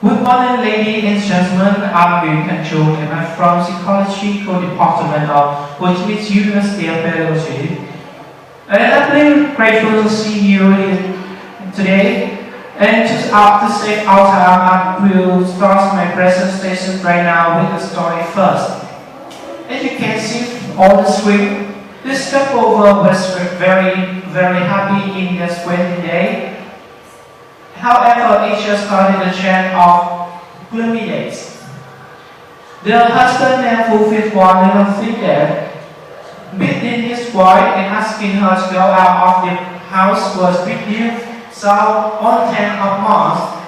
Good morning, ladies and gentlemen. I'm Nguyễn, and Trung, and I'm from Psychological Department of Ho Chi Minh University of Pedagogy. And I'm really grateful to see you here today. And to save our time, I will start my presentation right now with the story first. As you can see on the screen, this couple was very happy in their wedding day. However, it just started a chain of gloomy days. The husband then fulfilled one little thing there, beating his wife and asking her to go out of the house was reduced. So on 10th of March,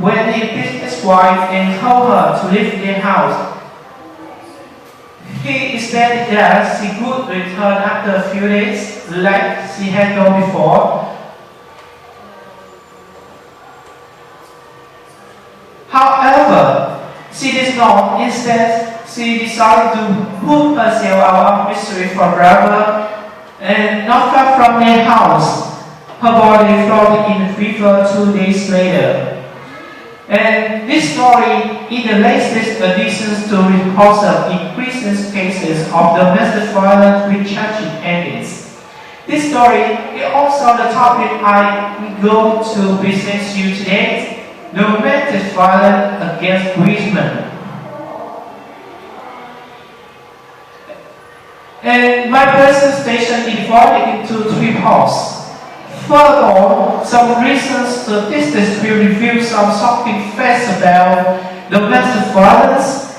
when he beat his wife and told her to leave the house, he expected that she could return after a few days, like she had done before. However, she did not. Instead, she decided to put herself out of misery forever, and not far from their house, her body floated in the river 2 days later. And this story is the latest addition to reports of increasing cases of domestic violence with tragic endings. This story is also the topic I am going to present to you today. Domestic violence against women. And my presentation is divided into 3 parts. Furthermore, some recent statistics will reveal some shocking facts about domestic violence.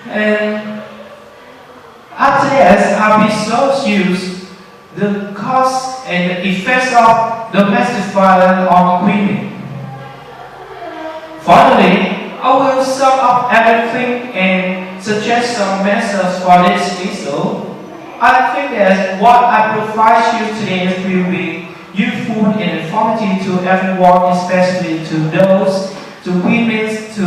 And after that, I will show you the cause and the effects of domestic violence on women. Finally, I will sum up everything and suggest some measures for this issue. I think that what I provide you today will be useful and informative to everyone, especially to those, to women, to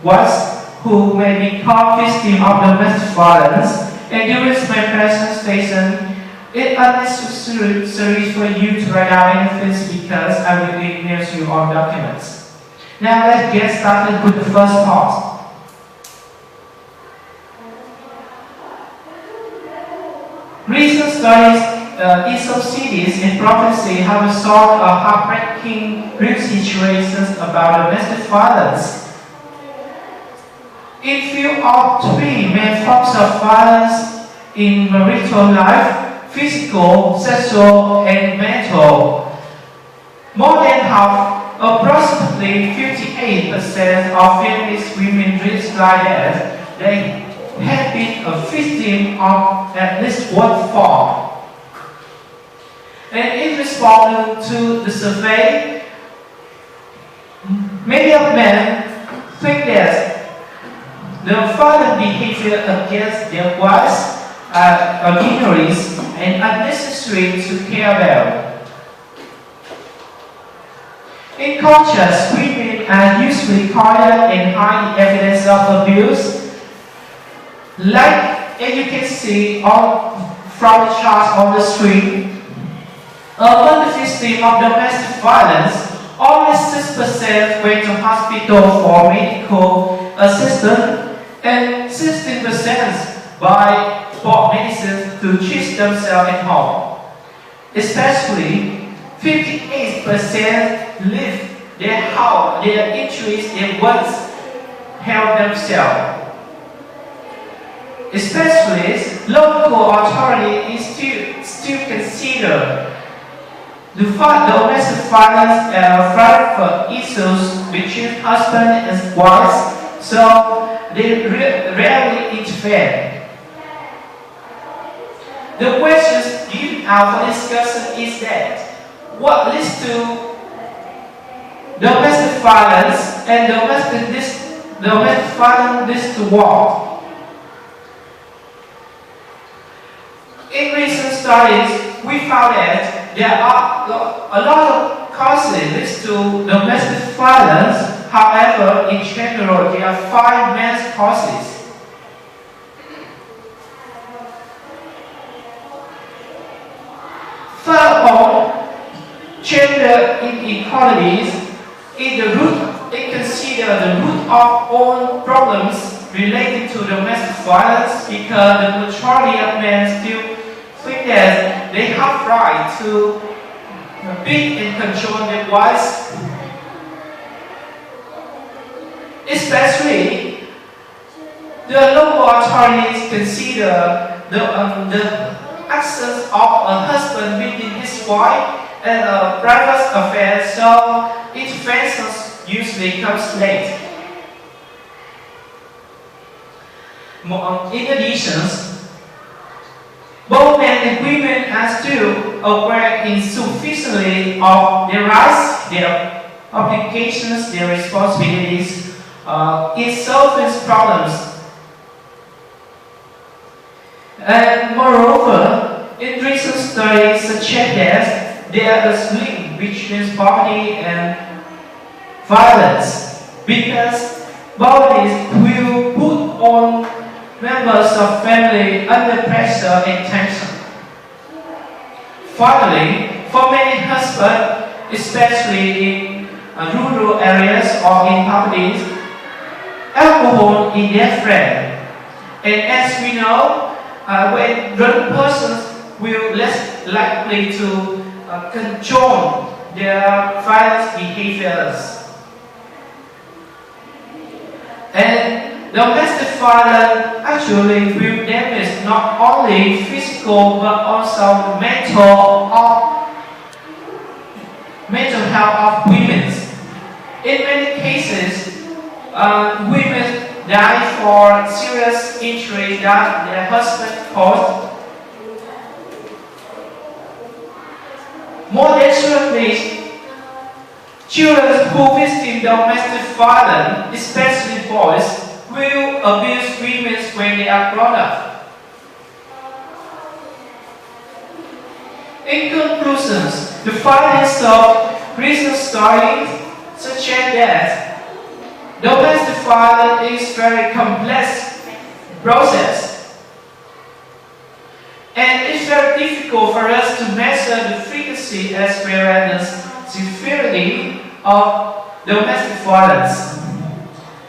wives who may become victims of domestic violence. And during my presentation, it's unnecessary for you to write out anything because I will email you on documents. Now let's get started with the first part. Recent studies in some cities and provinces have resolved a heartbreaking real situations about domestic violence. In view of 3 main forms of violence in marital life: physical, sexual, and mental, more than half, approximately 58% of Vietnamese women realize that they have been a victim of at least one form. And in response to the survey, many of men think that the violent behavior against their wives are ignorant and unnecessary to care about. In contrast, women are usually quiet and hide evidence of abuse. Like as you can see from the chart on the screen, among the victims of domestic violence, only 6% went to hospital for medical assistance, and 16% bought medicine to treat themselves at home. Especially, 58% leave their house, their injuries, they once help themselves. Especially, local authorities still consider the domestic violence for issues between husband and wives, so they rarely interfere. The questions given out for discussion is that what leads to domestic violence, and domestic violence leads to what? In recent studies, we found that there are a lot of causes to domestic violence. However, in general, there are 5 main causes. First of all, gender inequalities is the root consider the root of all problems related to domestic violence, because the majority of men still think that they have right to beat and control their wives. Especially, the local authorities consider the actions of a husband beating his wife as a private affair, so interventions usually comes late. In addition, both men and women are still aware insufficiently of their rights, their obligations, their responsibilities in solving problems. And moreover, in recent studies suggest that there is a link between poverty and violence, because poverty will put all members of family under pressure and tension. Finally, for many husbands, especially in rural areas or in poverty, alcohol is their friend. And as we know, when drunk persons will less likely to control their violent behaviors. And domestic violence actually will damage not only physical but also mental health of women. In many cases, women die for serious injury that their husband caused. More dangerously, children who victim domestic violence, especially boys, will abuse women when they are grown up. In conclusion, the findings of recent studies suggest that domestic violence is a very complex process, and it's very difficult for us to measure the frequency as well as the severity of domestic violence.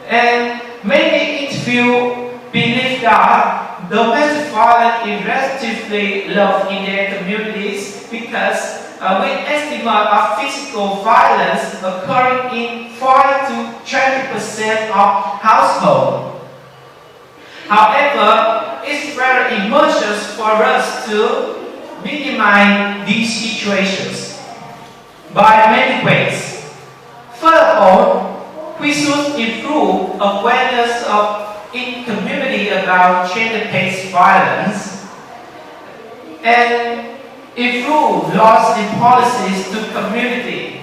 And many interviews believe that domestic violence is relatively low in their communities, because with estimate of physical violence occurring in 5 to 20% of households. However, it's very important for us to minimize these situations by many ways. First of all, we should improve awareness in community about gender-based violence, and improve laws and policies to community.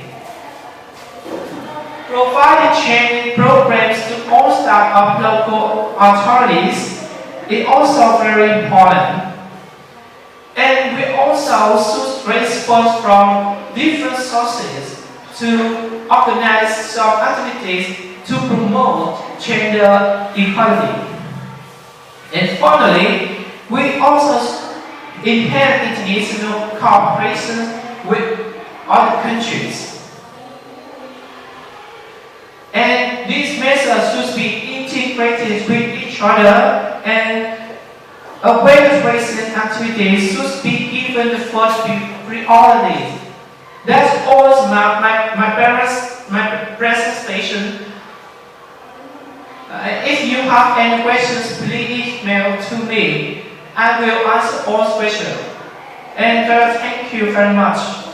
Providing training programs to all staff of local authorities is also very important. And we also should raise funds from different sources to organize some activities to promote gender equality. And finally, we also enhance international cooperation with other countries. And these measures should be integrated with each other, and awareness raising activities should be given the first priority. That's all my presentation. If you have any questions, please email to me. I will answer all questions. And thank you very much.